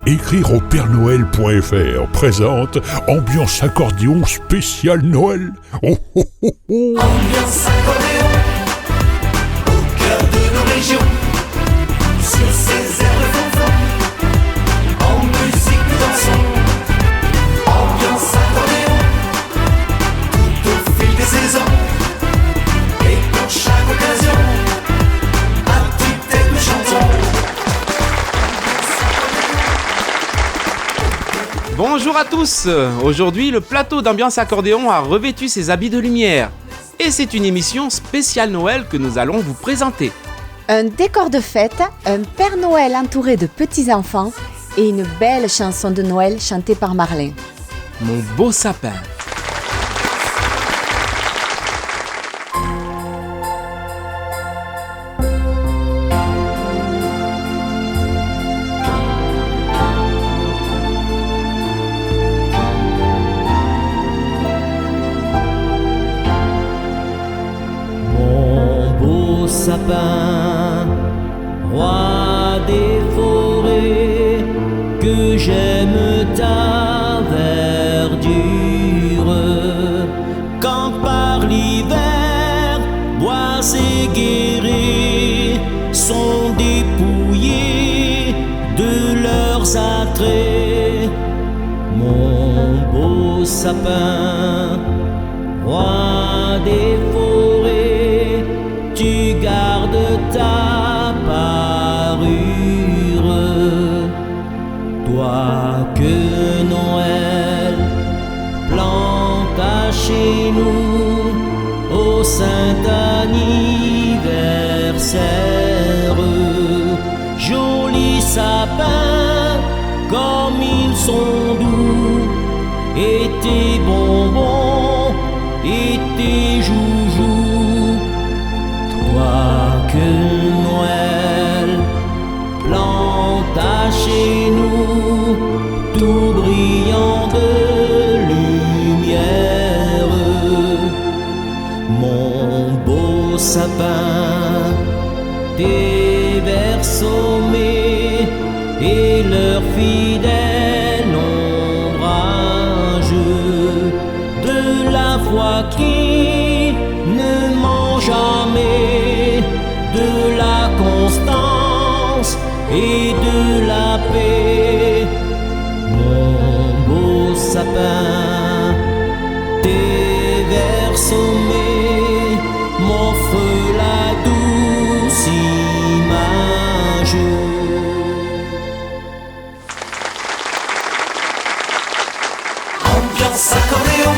Écrire au pèrenoël.fr présente Ambiance accordéon spécial Noël. Oh, oh, oh, oh. Ambiance accordéon, au cœur de nos régions, sur ces airs de fanfare, en musique nous dansons. Ambiance accordéon, tout au fil des saisons, et pour chaque occasion, à tue-tête nous chantons. Bonjour à tous. Aujourd'hui, le plateau d'Ambiance Accordéon a revêtu ses habits de lumière. Et c'est une émission spéciale Noël que nous allons vous présenter. Un décor de fête, un Père Noël entouré de petits-enfants et une belle chanson de Noël chantée par Marlin. Mon beau sapin. Sapin, roi des forêts, que j'aime ta verdure. Quand par l'hiver, bois et guérets sont dépouillés de leurs attraits. Mon beau sapin, roi des forêts, tu gardes ta parure. Toi que Noël planta chez nous au saint anniversaire. Jolis sapins comme ils sont doux, et tes bonbons et tes joujoux. Toi que Noël planta chez nous, tout brillant de lumière. Mon beau sapin, tes vers sommés et leur fidèle ombrage, de la foi qui ne ment jamais, de la constance et de la paix. Mon beau sapin, tes vers sommés m'offrent la douce image. Ambiance accordéon.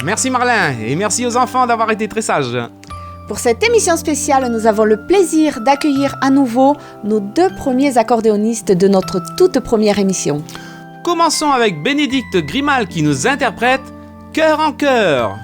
Merci Marlin et merci aux enfants d'avoir été très sages. Pour cette émission spéciale, nous avons le plaisir d'accueillir à nouveau nos deux premiers accordéonistes de notre toute première émission. Commençons avec Bénédicte Grimal qui nous interprète Cœur en cœur.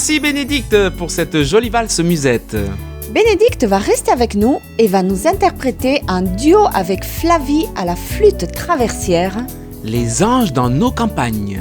Merci Bénédicte pour cette jolie valse musette. Bénédicte va rester avec nous et va nous interpréter un duo avec Flavie à la flûte traversière. Les anges dans nos campagnes.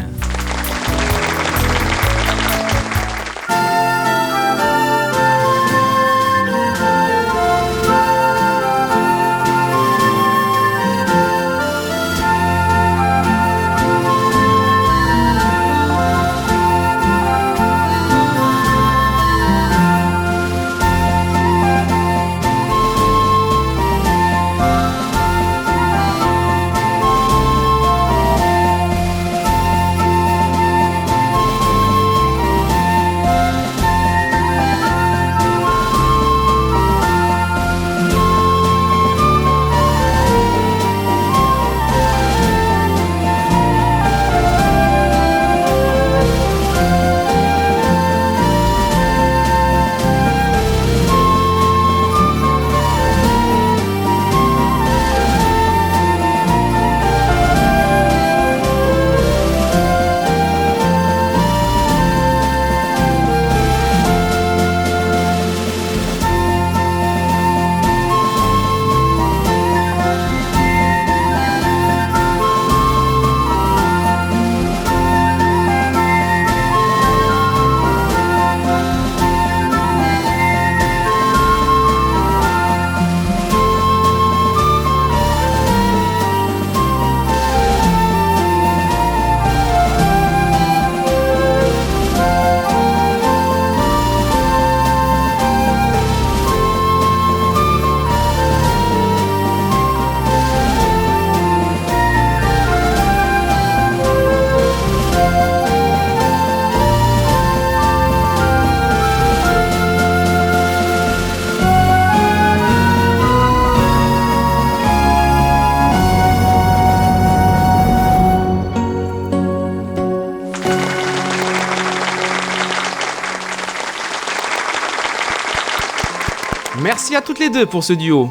Merci à toutes les deux pour ce duo.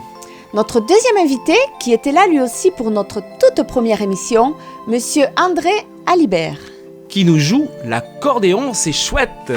Notre deuxième invité, qui était là lui aussi pour notre toute première émission, Monsieur André Alibert. Qui nous joue l'accordéon, c'est chouette.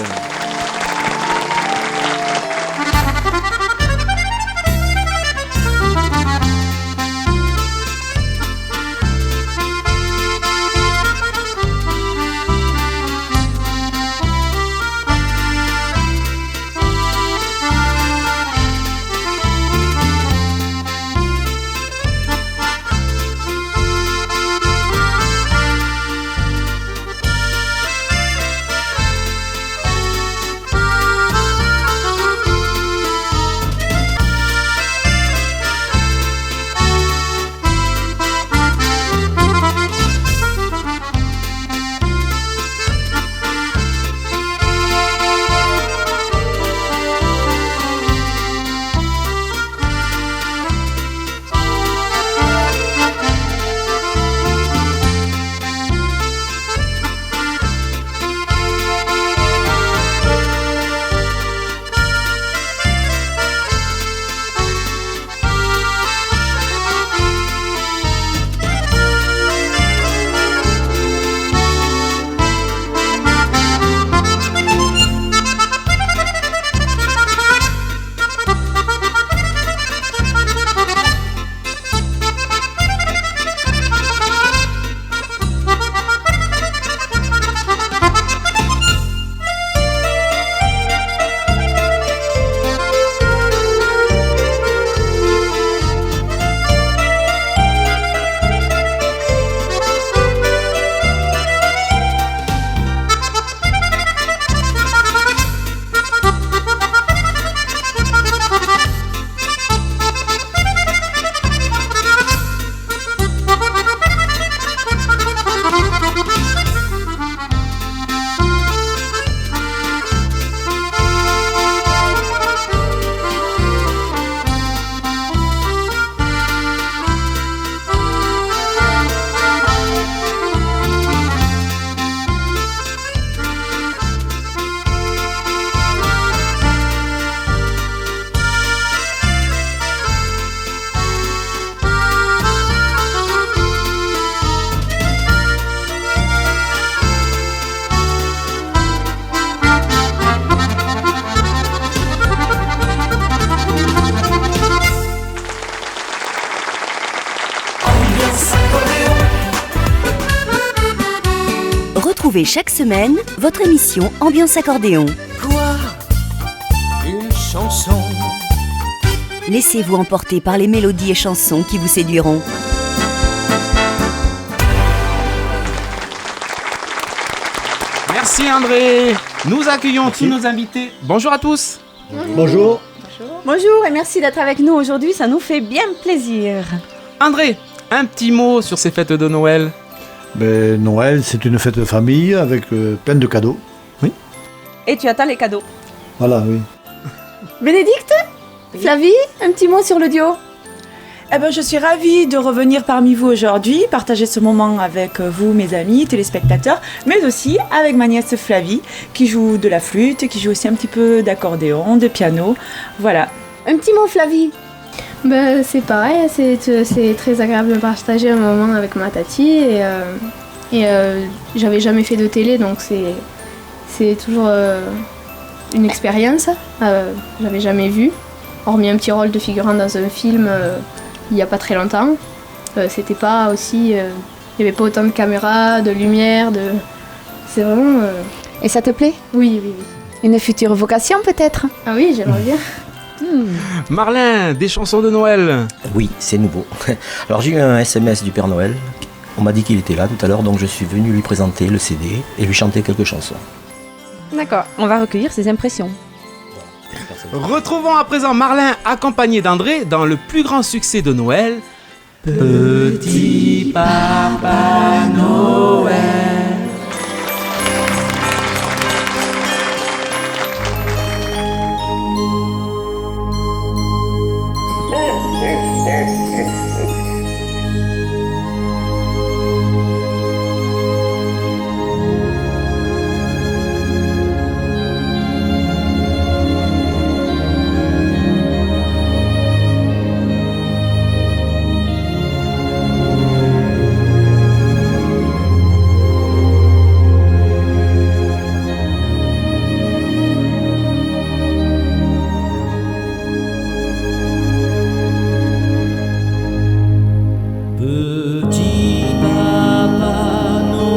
Retrouvez chaque semaine votre émission Ambiance Accordéon. Quoi? Une chanson. Laissez-vous emporter par les mélodies et chansons qui vous séduiront. Merci André. Nous accueillons tous nos invités. Bonjour à tous. Bonjour. Bonjour et merci d'être avec nous aujourd'hui, ça nous fait bien plaisir. André, un petit mot sur ces fêtes de Noël. Ben, Noël, c'est une fête de famille avec plein de cadeaux. Oui. Et tu attends les cadeaux. Voilà, oui. Bénédicte? Flavie, un petit mot sur le duo? Je suis ravie de revenir parmi vous aujourd'hui, partager ce moment avec vous, mes amis, téléspectateurs, mais aussi avec ma nièce Flavie, qui joue de la flûte, qui joue aussi un petit peu d'accordéon, de piano. Voilà. Un petit mot, Flavie? C'est pareil, c'est très agréable de partager un moment avec ma tati et j'avais jamais fait de télé, donc c'est toujours une expérience. J'avais jamais vu, hormis un petit rôle de figurant dans un film il n'y a pas très longtemps. C'était pas aussi, il n'y avait pas autant de caméras, de lumière, c'est vraiment. Et ça te plaît? Oui. Une future vocation peut-être? Ah oui, j'aimerais bien. Marlin, des chansons de Noël. Oui, c'est nouveau. Alors j'ai eu un SMS du Père Noël. On m'a dit qu'il était là tout à l'heure, donc je suis venu lui présenter le CD et lui chanter quelques chansons. D'accord, on va recueillir ses impressions. Retrouvons à présent Marlin accompagné d'André dans le plus grand succès de Noël. Petit Papa Noël. Petit Papa Noël,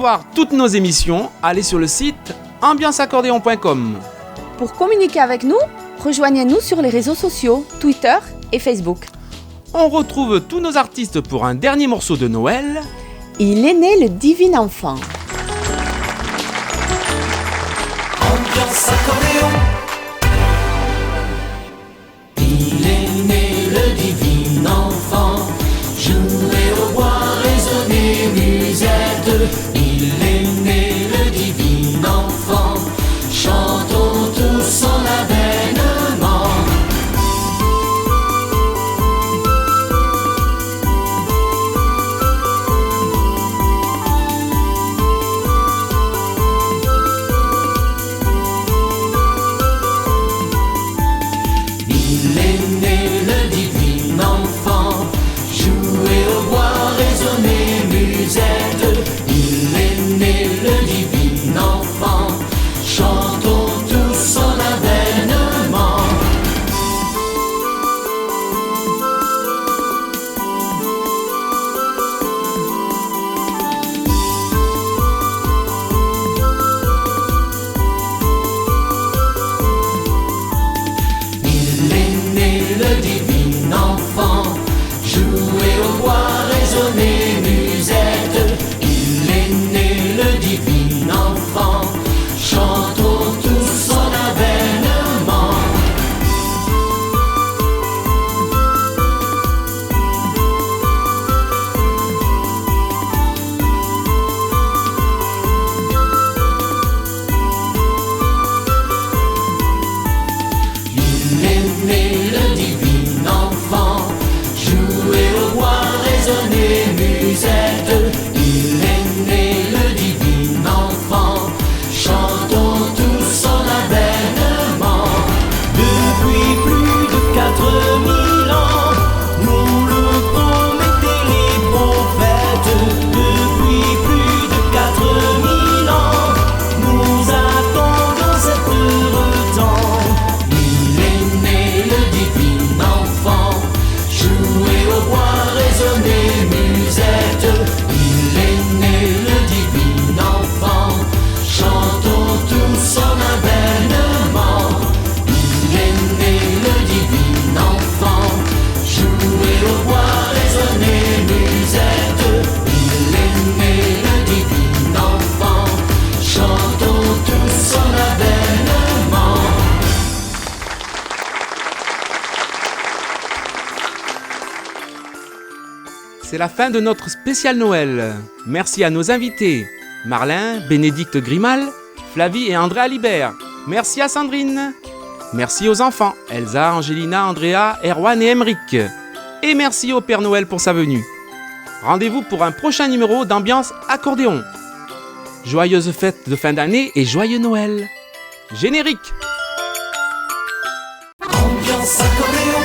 revoir toutes nos émissions, allez sur le site ambianceaccordéon.com. Pour communiquer avec nous, rejoignez-nous sur les réseaux sociaux, Twitter et Facebook. On retrouve tous nos artistes pour un dernier morceau de Noël. Il est né le divin enfant. Ambiance accordéon. Il est né le divin enfant, jouer au bois, résonner musette. Il est né le divin enfant, chantons tous son avènement. Il est né le divin enfant, jouer au bois, résonner musette. Il est né le divin enfant, chantons tous son avènement. Il est né le divin enfant, jouer au bois, résonner musette. Il est né le divin enfant, chantons tous son avènement. Il est né le divin enfant, jouer au bois, résonner musette. Il est né le divin enfant, chantons tous son avènement. Depuis plus de 4000 ans, nous le promettaient les prophètes. Depuis plus de 4000 ans, nous attendons cet heureux temps. Il est né le divin enfant, jouer au bois, résonner musette. Il est né le divin enfant, chantons tous son avènement. Il est né le divin enfant, jouer au bois, résonner musette. Il est né le divin enfant, chantons tous son avènement. C'est la fin de notre spécial Noël. Merci à nos invités, Marlin, Bénédicte Grimal, Flavie et André Alibert. Merci à Sandrine. Merci aux enfants, Elsa, Angelina, Andrea, Erwan et Emeric. Et merci au Père Noël pour sa venue. Rendez-vous pour un prochain numéro d'Ambiance Accordéon. Joyeuses fêtes de fin d'année et joyeux Noël. Générique. Ambiance accordéon.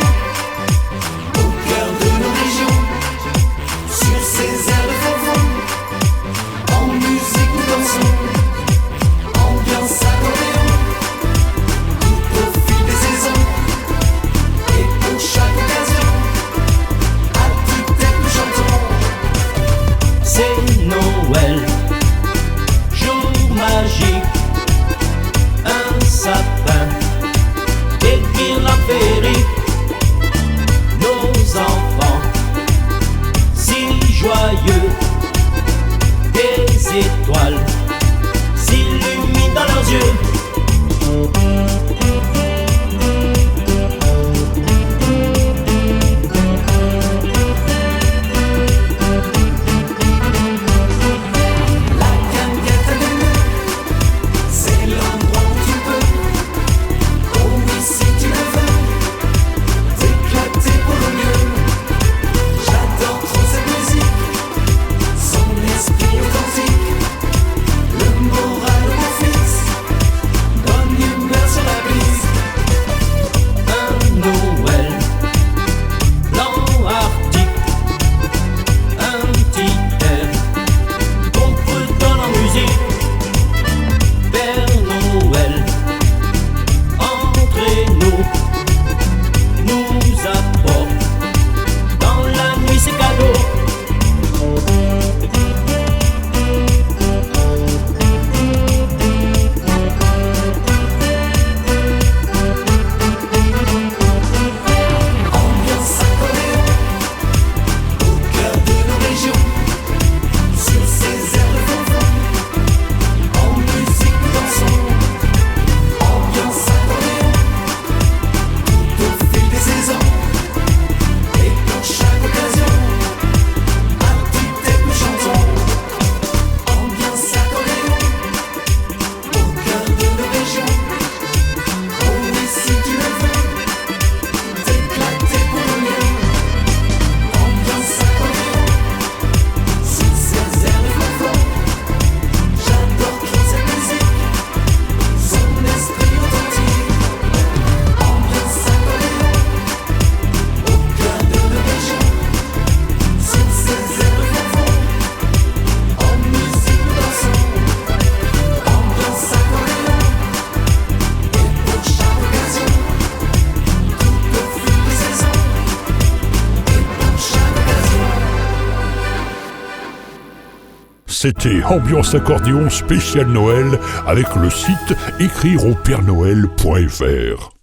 Au cœur de nos régions. Sur ces airs de fanfon. En musique nous dansons. Ambiance accordéon. Tout au fil des saisons. Et pour chaque occasion. À tue-tête nous chantons. C'est Noël, jour magique, un sapin, des guirlandes féeriques, C'était Ambiance Accordéon spécial Noël avec le site écrire au père Noël.fr.